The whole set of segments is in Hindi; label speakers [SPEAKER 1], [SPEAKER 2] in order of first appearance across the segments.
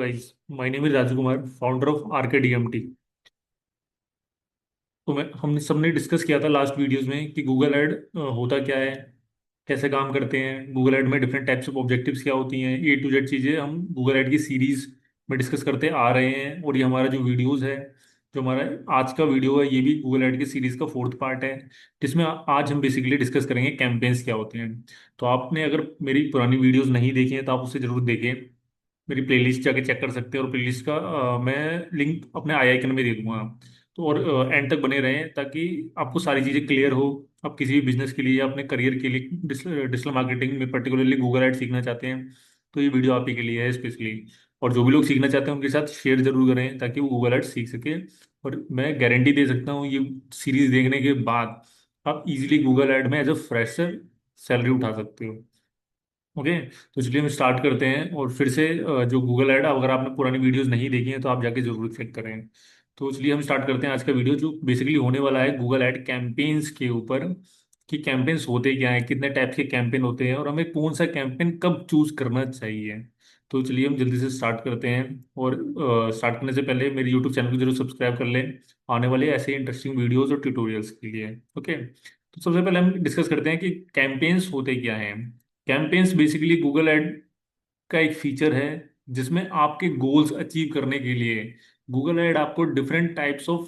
[SPEAKER 1] guys. My name is Rajakumar, founder of RKDMT. तो मैं हमने सबने डिस्कस किया था लास्ट वीडियोस में कि गूगल ऐड होता क्या है, कैसे काम करते हैं, गूगल ऐड में डिफरेंट टाइप्स ऑफ ऑब्जेक्टिव्स क्या होती हैं, ए टू जेड चीज़ें हम गूगल ऐड की सीरीज में डिस्कस करते आ रहे हैं। और ये हमारा जो वीडियोस है, जो हमारा आज का वीडियो है, ये भी गूगल ऐड की सीरीज का फोर्थ पार्ट है, जिसमें आज हम बेसिकली डिस्कस करेंगे कैंपेन्स क्या होते हैं। तो आपने अगर मेरी पुरानी वीडियोस नहीं देखी हैं तो आप उसे जरूर देखें। मेरी प्लेलिस्ट जाके चेक कर सकते हैं, और प्लेलिस्ट का मैं लिंक अपने आई आइकन में दे दूंगा। तो और एंड तक बने रहें ताकि आपको सारी चीज़ें क्लियर हो। आप किसी भी बिजनेस के लिए या अपने करियर के लिए डिजिटल मार्केटिंग में पर्टिकुलरली गूगल एड सीखना चाहते हैं तो ये वीडियो आप ही के लिए है स्पेशली। और जो भी लोग सीखना चाहते हैं उनके साथ शेयर जरूर करें ताकि वो गूगल एड सीख सके। और मैं गारंटी दे सकता हूँ ये सीरीज देखने के बाद आप इजीली गूगल एड में एज अ फ्रेशर सैलरी उठा सकते हो। ओके। तो चलिए हम स्टार्ट करते हैं। और फिर से जो गूगल ऐड, अगर आपने पुरानी वीडियोस नहीं देखी हैं तो आप जाके जरूर चेक करें। तो चलिए हम स्टार्ट करते हैं आज का वीडियो, जो बेसिकली होने वाला है गूगल ऐड कैंपेन्स के ऊपर। कि कैंपेन्स होते क्या हैं, कितने टाइप्स के कैंपेन होते हैं, और हमें कौन सा कैंपेन कब चूज करना चाहिए। तो चलिए हम जल्दी से स्टार्ट करते हैं। और स्टार्ट करने से पहले मेरे यूट्यूब चैनल को जरूर सब्सक्राइब कर लें आने वाले ऐसे इंटरेस्टिंग वीडियोस और ट्यूटोरियल्स के लिए। ओके। तो सबसे पहले हम डिस्कस करते हैं कि कैंपेन्स होते क्या हैं। कैंपेन्स बेसिकली गूगल ऐड का एक फीचर है जिसमें आपके गोल्स अचीव करने के लिए गूगल ऐड आपको डिफरेंट टाइप्स ऑफ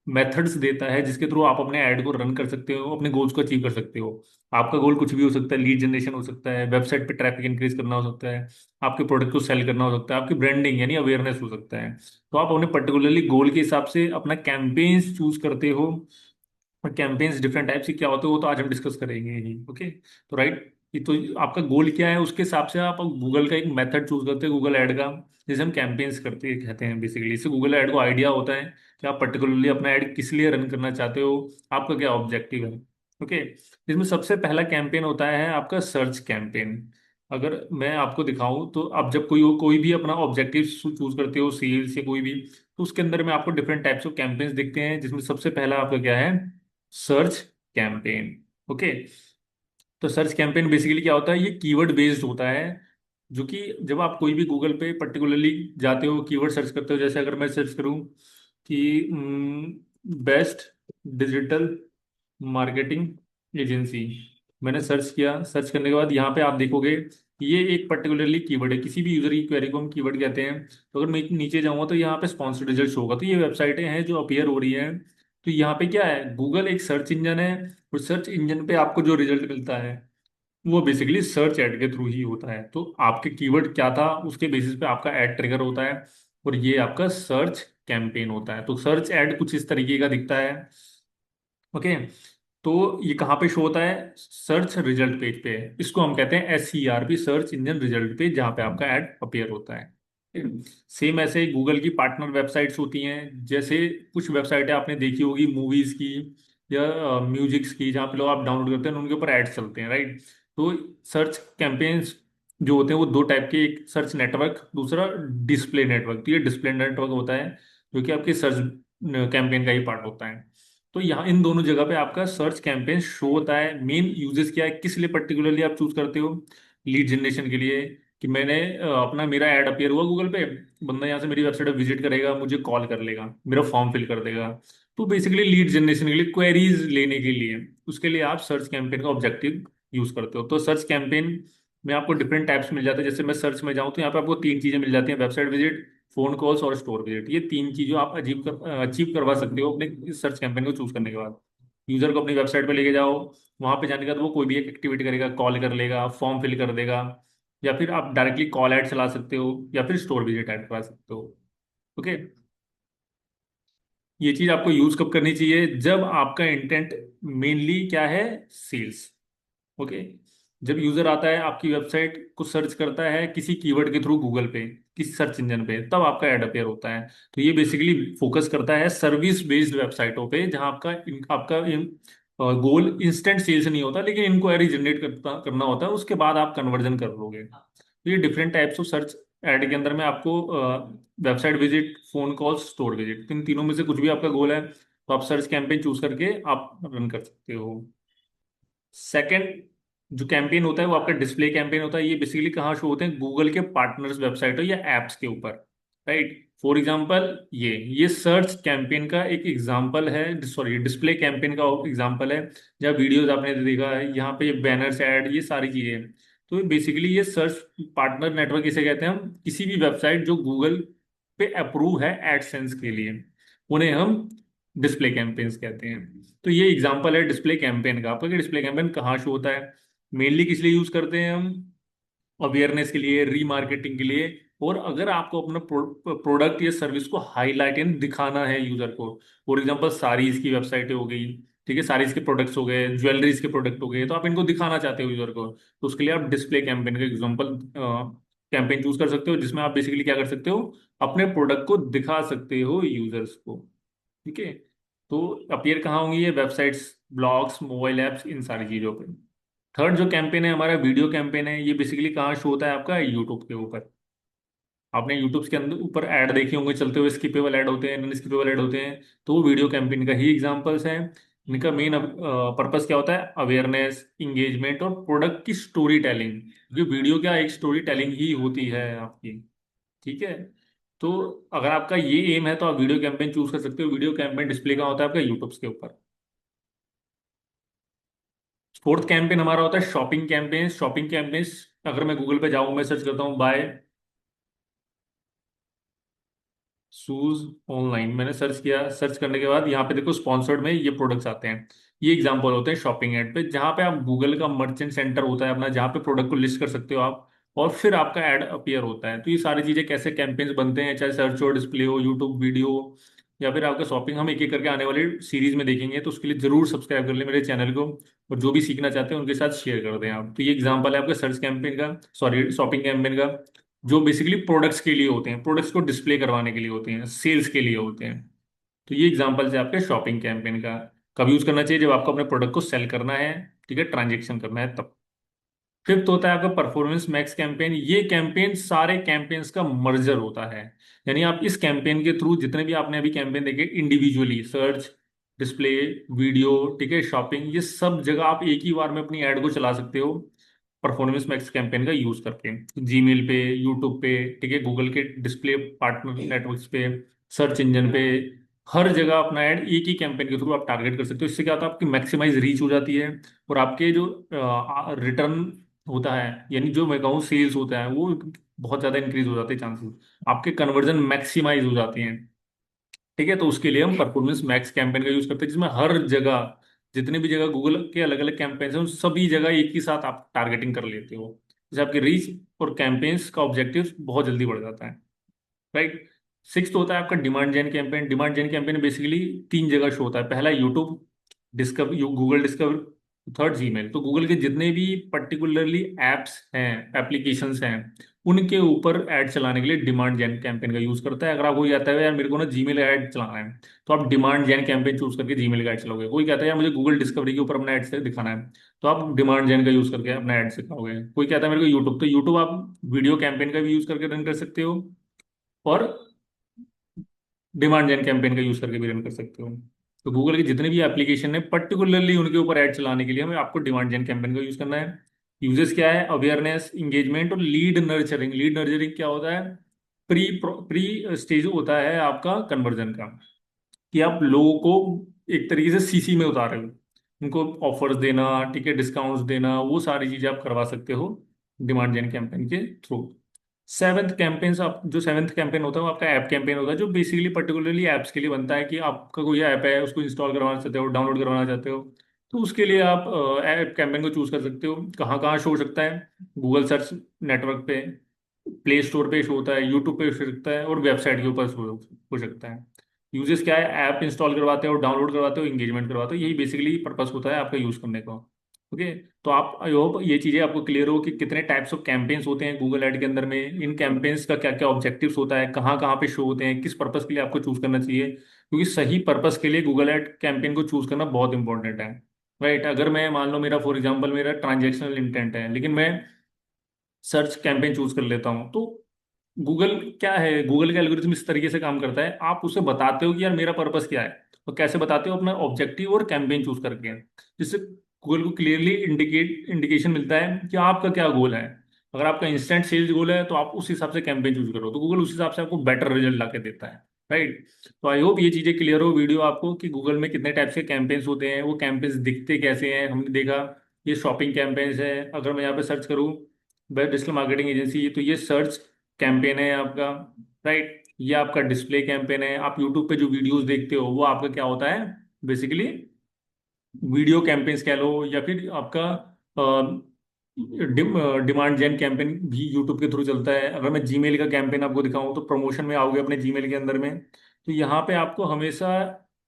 [SPEAKER 1] मेथड्स देता है, जिसके थ्रू आप अपने ऐड को रन कर सकते हो, अपने गोल्स को अचीव कर सकते हो। आपका गोल कुछ भी हो सकता है, लीड जनरेशन हो सकता है, वेबसाइट पे ट्रैफिक इंक्रीज करना हो सकता है, आपके प्रोडक्ट को सेल करना हो सकता है, आपकी ब्रांडिंग यानी अवेयरनेस हो सकता है। तो आप अपने पर्टिकुलरली गोल के हिसाब से अपना कैंपेन्स चूज करते हो। और कैंपेन्स डिफरेंट टाइप्स के क्या होते हैं वो तो आज हम डिस्कस करेंगे ही। ओके। तो राइट, ये तो आपका गोल क्या है उसके हिसाब से आप गूगल का एक मेथड चूज करते हैं गूगल ऐड का, जिसे हम कैंपेन्स करते कहते हैं। बेसिकली इससे गूगल ऐड को आइडिया होता है कि आप पर्टिकुलरली अपना ऐड किस लिए रन करना चाहते हो, आपका क्या ऑब्जेक्टिव है। ओके। इसमें सबसे पहला कैंपेन होता है आपका सर्च कैंपेन। अगर मैं आपको दिखाऊं तो आप जब कोई भी अपना ऑब्जेक्टिव चूज करते हो, सेल्स या कोई भी, तो उसके अंदर में आपको डिफरेंट टाइप्स ऑफ कैंपेन्स दिखते हैं, जिसमें सबसे पहला आपका क्या है, सर्च कैंपेन। ओके। तो सर्च कैंपेन बेसिकली क्या होता है, ये कीवर्ड बेस्ड होता है। जो कि जब आप कोई भी गूगल पे पर्टिकुलरली जाते हो, कीवर्ड सर्च करते हो, जैसे अगर मैं सर्च करूं कि बेस्ट डिजिटल मार्केटिंग एजेंसी, मैंने सर्च किया। सर्च करने के बाद यहाँ पे आप देखोगे कि ये एक पर्टिकुलरली कीवर्ड है। किसी भी यूजर की क्वेरी को हम कीवर्ड कहते हैं। तो अगर मैं नीचे जाऊँगा तो यहाँ पे स्पॉन्सर्ड रिजल्ट होगा। तो ये वेबसाइटें हैं जो अपीयर हो रही हैं। तो यहाँ पे क्या है, गूगल एक सर्च इंजन है, और सर्च इंजन पे आपको जो रिजल्ट मिलता है वो बेसिकली सर्च ऐड के थ्रू ही होता है। तो आपके कीवर्ड क्या था उसके बेसिस पे आपका ऐड ट्रिगर होता है, और ये आपका सर्च कैंपेन होता है। तो सर्च ऐड कुछ इस तरीके का दिखता है। ओके। तो ये कहाँ पे शो होता है, सर्च रिजल्ट पेज पे। इसको हम कहते हैं SERP, search engine result page, जहाँ पे आपका ऐड अपीयर होता है। सेम ऐसे ही गूगल की पार्टनर वेबसाइट्स होती हैं। जैसे कुछ वेबसाइटें आपने देखी होगी मूवीज की या म्यूजिक्स की, जहाँ पे लोग आप डाउनलोड करते हैं उनके ऊपर एड्स चलते हैं, राइट। तो सर्च कैंपेन्स जो होते हैं वो दो टाइप के, एक सर्च नेटवर्क, दूसरा डिस्प्ले नेटवर्क। तो ये डिस्प्ले नेटवर्क होता है जो कि आपके सर्च कैंपेन का ही पार्ट होता है। तो यहाँ इन दोनों जगह पे आपका सर्च कैंपेन शो होता है। मेन यूजेस क्या है, किस लिए पर्टिकुलरली आप चूज करते हो, लीड जनरेशन के लिए। कि मैंने अपना मेरा ऐड अपीयर हुआ गूगल पे, बंदा यहाँ से मेरी वेबसाइट पर विजिट करेगा, मुझे कॉल कर लेगा, मेरा फॉर्म फिल कर देगा। तो बेसिकली लीड जनरेशन के लिए, क्वेरीज लेने के लिए, उसके लिए आप सर्च कैंपेन का ऑब्जेक्टिव यूज करते हो। तो सर्च कैंपेन में आपको डिफरेंट टाइप्स मिल जाते हैं। जैसे मैं सर्च में जाऊँ तो यहाँ पे आपको तीन चीजें मिल जाती हैं, वेबसाइट विजिट, फोन कॉल्स और स्टोर विजिट। ये तीन चीजों आप अचीव करवा सकते हो अपने सर्च कैंपेन को चूज करने के बाद। यूजर को अपनी वेबसाइट पे लेके जाओ, वहां पे जाने के बाद वो कोई भी एक एक्टिविटी करेगा, कॉल कर लेगा, फॉर्म फिल कर देगा, या फिर आप डायरेक्टली कॉल ऐड चला सकते हो, या फिर स्टोर विजिट ऐड करा सकते हो। ओके। ये चीज आपको यूज कब करनी चाहिए, जब आपका इंटेंट मेनली क्या है, सेल्स। ओके। जब यूजर आता है आपकी वेबसाइट को सर्च करता है किसी कीवर्ड के थ्रू गूगल पे, किसी सर्च इंजन पे, तब आपका एड अपेयर होता है। तो ये बेसिकली फोकस करता है सर्विस बेस्ड वेबसाइटों पे, जहां आपका गोल इंस्टेंट सेल्स नहीं होता, लेकिन इंक्वायरी जनरेट करना होता है, उसके बाद आप कन्वर्जन कर लोगे। तो ये different types of search ad के अंदर में आपको website visit, phone call, store visit, इन तीनों में से कुछ भी आपका गोल है तो आप सर्च कैंपेन चूज करके आप रन कर सकते हो। सेकंड जो कैंपेन होता है वो आपका डिस्प्ले कैंपेन होता है। ये बेसिकली कहाँ शो होते हैं, गूगल के पार्टनर्स वेबसाइट या एप्स के ऊपर। राइट। फॉर एग्जाम्पल ये सर्च कैंपेन का एक एग्जाम्पल है, सॉरी डिस्प्ले कैंपेन का एग्जाम्पल है। जहाँ वीडियोज आपने देखा है, यहाँ पे बैनर्स ऐड, ये सारी चीजें हैं। तो बेसिकली ये सर्च पार्टनर नेटवर्क इसे कहते हैं हम। किसी भी वेबसाइट जो गूगल पे अप्रूव है एडसेंस के लिए, उन्हें हम डिस्प्ले कैंपेन्स कहते हैं। तो ये एग्जाम्पल है डिस्प्ले कैंपेन का। आपका डिस्प्ले कैंपेन कहाँ शो होता है, मेनली किस लिए यूज करते हैं हम, अवेयरनेस के लिए, रीमार्केटिंग के लिए। और अगर आपको अपना प्रोडक्ट या सर्विस को हाईलाइट एंड दिखाना है यूजर को, फॉर एग्जांपल साड़ीज की वेबसाइट हो गई, ठीक है, साड़ीज के प्रोडक्ट्स हो गए, ज्वेलरीज के प्रोडक्ट हो गए, तो आप इनको दिखाना चाहते हो यूजर को, तो उसके लिए आप डिस्प्ले कैंपेन का एग्जांपल कैंपेन चूज कर सकते हो, जिसमें आप बेसिकली क्या कर सकते हो, अपने प्रोडक्ट को दिखा सकते हो यूजर्स को। ठीक है। तो अपीयर कहाँ होंगी ये, वेबसाइट्स, ब्लॉग्स, मोबाइल ऐप्स, इन सारी चीजों पर। थर्ड जो कैंपेन है हमारा, वीडियो कैंपेन है। ये बेसिकली कहाँ शो होता है आपका, यूट्यूब के ऊपर। आपने यूट्यूब के अंदर ऊपर ऐड देखे होंगे चलते हुए, स्किपेबल ऐड होते हैं, नॉन स्किपेबल ऐड होते हैं, तो वो वीडियो कैंपेन का ही एग्जांपल्स हैं। इनका मेन पर्पस क्या होता है, अवेयरनेस, इंगेजमेंट और प्रोडक्ट की स्टोरी टेलिंग। ये वीडियो क्या, एक स्टोरी टेलिंग ही होती है आपकी। ठीक है। तो अगर आपका ये एम है तो आप वीडियो कैंपेन चूज कर सकते हो। वीडियो कैंपेन डिस्प्ले का होता है आपका यूट्यूब के ऊपर। फोर्थ कैंपेन हमारा होता है शॉपिंग कैंपेन। शॉपिंग कैंपेन, अगर मैं गूगल पे जाऊं, मैं सर्च करता हूँ बाय शूज ऑनलाइन, मैंने सर्च किया, सर्च करने के बाद यहाँ पे देखो स्पॉन्सर्ड में ये प्रोडक्ट्स आते हैं। ये एग्जांपल होते हैं शॉपिंग एड पे, जहाँ पे आप गूगल का मर्चेंट सेंटर होता है अपना, जहाँ पे प्रोडक्ट को लिस्ट कर सकते हो आप, और फिर आपका ऐड अपीयर होता है। तो ये सारी चीजें कैसे कैंपेन्स बनते हैं, चाहे सर्च हो, डिस्प्ले हो, यूट्यूब वीडियो, या फिर आपका शॉपिंग, हम एक एक करके आने वाली सीरीज में देखेंगे। तो उसके लिए जरूर सब्सक्राइब कर ले मेरे चैनल को, और जो भी सीखना चाहते हैं उनके साथ शेयर कर दें आप। तो ये एग्जांपल है आपका सर्च कैंपेन का, सॉरी शॉपिंग कैंपेन का, जो बेसिकली प्रोडक्ट्स के लिए होते हैं, प्रोडक्ट्स को डिस्प्ले करवाने के लिए होते हैं, सेल्स के लिए होते हैं। तो ये एग्जांपल है आपके शॉपिंग कैंपेन का। कब यूज करना चाहिए, जब आपको अपने प्रोडक्ट को सेल करना है, ठीक है, ट्रांजेक्शन करना है, तब। फिफ्थ होता है आपका परफॉर्मेंस मैक्स कैंपेन। ये कैंपेन सारे कैंपेन्स का मर्जर होता है। यानी आप इस कैंपेन के थ्रू जितने भी आपने अभी कैंपेन देखे, इंडिविजुअली सर्च, डिस्प्ले, वीडियो, ठीक है, शॉपिंग, ये सब जगह आप एक ही बार में अपनी ऐड को चला सकते हो परफॉर्मेंस मैक्स कैंपेन का यूज करके। जीमेल पे, यूट्यूब पे, ठीक है, गूगल के डिस्प्ले पार्टनर नेटवर्क्स पे, सर्च इंजन पे, हर जगह अपना ऐड एक ही कैंपेन के थ्रू आप टारगेट कर सकते हो। इससे क्या होता है, आपकी मैक्सिमाइज रीच हो जाती है, और आपके जो रिटर्न होता है, यानी जो मैं कहूँ सेल्स होता है, वो बहुत ज्यादा इंक्रीज हो जाते हैं, चांसेस आपके कन्वर्जन मैक्सिमाइज हो जाते हैं। ठीक है। तो उसके लिए हम परफॉर्मेंस मैक्स कैंपेन का यूज करते हैं, जिसमें हर जगह, जितने भी जगह गूगल के अलग अलग कैंपेन्स हैं, उन सभी जगह एक ही साथ आप टारगेटिंग कर लेते हो, जिससे आपकी रीच और कैंपेन्स का ऑब्जेक्टिव बहुत जल्दी बढ़ जाता है। राइट। सिक्स्थ होता है आपका डिमांड जेन कैंपेन। डिमांड जेन कैंपेन बेसिकली तीन जगह शो होता है। पहला YouTube discover, Google discover, third Gmail. तो गूगल के जितने भी पर्टिकुलरली एप्स हैं, एप्लीकेशंस हैं, उनके ऊपर ऐड चलाने के लिए डिमांड जेन कैंपेन का यूज करता है। अगर आपको कहता है यार मेरे को ना जीमेल ऐड चलाना है, तो आप डिमांड जेन कैंपेन चूज करके जीमेल का ऐड चलाओगे। कोई कहता है यार मुझे गूगल डिस्कवरी के ऊपर अपना ऐड से दिखाना है, तो आप डिमांड जेन का यूज करके अपना ऐड दिखाओगे। कोई कहता है मेरे को यूट्यूब, तो यूट्यूब आप वीडियो कैंपेन का भी यूज करके रन कर सकते हो, और डिमांड जेन कैंपेन का यूज करके भी रन कर सकते हो। तो गूगल के जितने भी एप्लीकेशन है, पर्टिकुलरली उनके ऊपर ऐड चलाने के लिए हमें आपको डिमांड जेन कैंपेन का यूज करना है। यूजेस क्या है, अवेयरनेस, इंगेजमेंट और लीड नर्चरिंग। लीड नर्चरिंग क्या होता है, प्री प्री स्टेज होता है आपका कन्वर्जन का, कि आप लोगों को एक तरीके से सीसी में उतारे हो, उनको ऑफर्स देना, ठीक है, डिस्काउंट्स देना, वो सारी चीजें आप करवा सकते हो डिमांड जेन कैंपेन के थ्रू। सेवेंथ कैंपेन, आप जो सेवेंथ कैंपेन होता है वो आपका ऐप कैंपेन होता है, जो बेसिकली पर्टिकुलरली ऐप्स के लिए बनता है, कि आपका कोई ऐप है, उसको इंस्टॉल करवाना चाहते हो, डाउनलोड करवाना चाहते हो, तो उसके लिए आप ऐप कैंपेन को चूज कर सकते हो। कहाँ कहाँ शो हो सकता है, गूगल सर्च नेटवर्क पे, प्ले स्टोर पे शो होता है, यूट्यूब पे शो सकता है, और वेबसाइट के ऊपर शो हो सकता है। यूजेस क्या है, ऐप इंस्टॉल करवाते हो, डाउनलोड करवाते हो, इंगेजमेंट करवाते हो, यही बेसिकली पर्पस होता है आपका यूज करने का। ओके। तो आप, आई होप ये चीजें आपको क्लियर हो कि कितने टाइप्स ऑफ कैंपेन्स होते हैं गूगल ऐड के अंदर में, इन कैंपेन्स का क्या क्या ऑब्जेक्टिव्स होता है, कहाँ कहाँ पे शो होते हैं, किस पर्पस के लिए आपको चूज करना चाहिए, क्योंकि सही पर्पस के लिए गूगल ऐड कैंपेन को चूज करना बहुत इंपॉर्टेंट है। राइट। अगर मैं मान लो मेरा फॉर एग्जांपल मेरा ट्रांजैक्शनल इंटेंट है, लेकिन मैं सर्च कैंपेन चूज कर लेता हूँ, तो गूगल क्या है, गूगल का एल्गोरिथम इस तरीके से काम करता है, आप उसे बताते हो कि यार मेरा पर्पस क्या है, और कैसे बताते हो, अपना ऑब्जेक्टिव और कैंपेन चूज करके, जिससे गूगल को क्लियरली इंडिकेशन मिलता है कि आपका क्या गोल है। अगर आपका इंस्टेंट सेल्स गोल है तो आप उस हिसाब से कैंपेन चूज करो, तो गूगल उस हिसाब से आपको बेटर रिजल्ट ला के देता है। राइट। तो आई होप ये चीज़ें क्लियर हो वीडियो आपको कि गूगल में कितने टाइप्स के कैंपेन्स होते हैं, वो कैंपेन्स दिखते कैसे हैं। हमने देखा ये शॉपिंग कैंपेन्स है, अगर मैं यहाँ पे सर्च करूँ बेस्ट डिजिटल मार्केटिंग एजेंसी, तो ये सर्च कैंपेन है आपका। राइट। ये आपका डिस्प्ले कैंपेन है। आप यूट्यूब पे जो वीडियोस देखते हो वो आपका क्या होता है, बेसिकली वीडियो कैंपेन्स कह लो, या फिर आपका डिमांड जेन कैंपेन भी यूट्यूब के थ्रू चलता है। अगर मैं जीमेल का कैंपेन आपको दिखाऊं, तो प्रमोशन में आओगे अपने जीमेल के अंदर में, तो यहाँ पे आपको हमेशा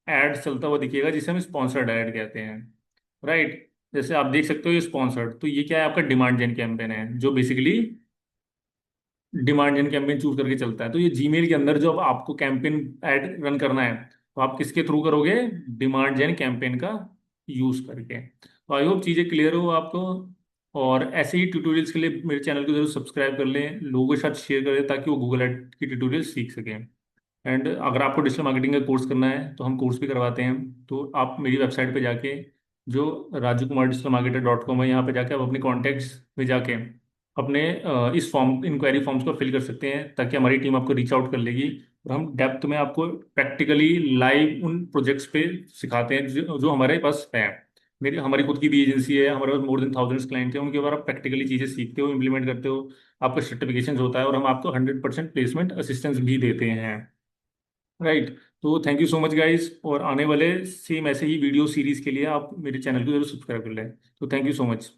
[SPEAKER 1] एड चलता हुआ दिखेगा जिसे हम स्पॉन्सर्ड ऐड कहते हैं। राइट। जैसे आप देख सकते हो ये स्पॉन्सर्ड, तो ये क्या है, आपका डिमांड जेन कैंपेन है जो बेसिकली डिमांड जेन कैंपेन चूज करके चलता है। तो ये जीमेल के अंदर जो अब आपको कैंपेन ऐड रन करना है, तो आप किसके थ्रू करोगे, डिमांड जेन कैंपेन का यूज करके। तो आई होप चीज़ें क्लियर हो आपको। और ऐसे ही ट्यूटोरियल्स के लिए मेरे चैनल को जरूर सब्सक्राइब कर लें, लोगों के साथ शेयर करें ताकि वो गूगल एड की ट्यूटोरियल सीख सकें। एंड अगर आपको डिजिटल मार्केटिंग का कोर्स करना है तो हम कोर्स भी करवाते हैं। तो आप मेरी वेबसाइट पे जाके, जो rajukumardigitalmarketer.com है, यहाँ पे जाके आप अपने कॉन्टैक्ट्स में जाके अपने इस फॉर्म इंक्वायरी फॉर्म्स को फिल कर सकते हैं, ताकि हमारी टीम आपको रीच आउट कर लेगी और हम डेप्थ में आपको प्रैक्टिकली लाइव उन प्रोजेक्ट्स पे सिखाते हैं जो हमारे पास है। मेरी हमारी खुद की भी एजेंसी है, हमारे पास मोर देन थाउजेंड्स क्लाइंट हैं, उनके ऊपर आप प्रैक्टिकली चीज़ें सीखते हो, इंप्लीमेंट करते हो, आपका सर्टिफिकेशन होता है, और हम आपको 100% प्लेसमेंट असिस्टेंस भी देते हैं। राइट। तो thank you so much guys, और आने वाले सेम ऐसे ही वीडियो सीरीज के लिए आप मेरे चैनल को जरूर सब्सक्राइब कर लें। तो थैंक यू सो मच।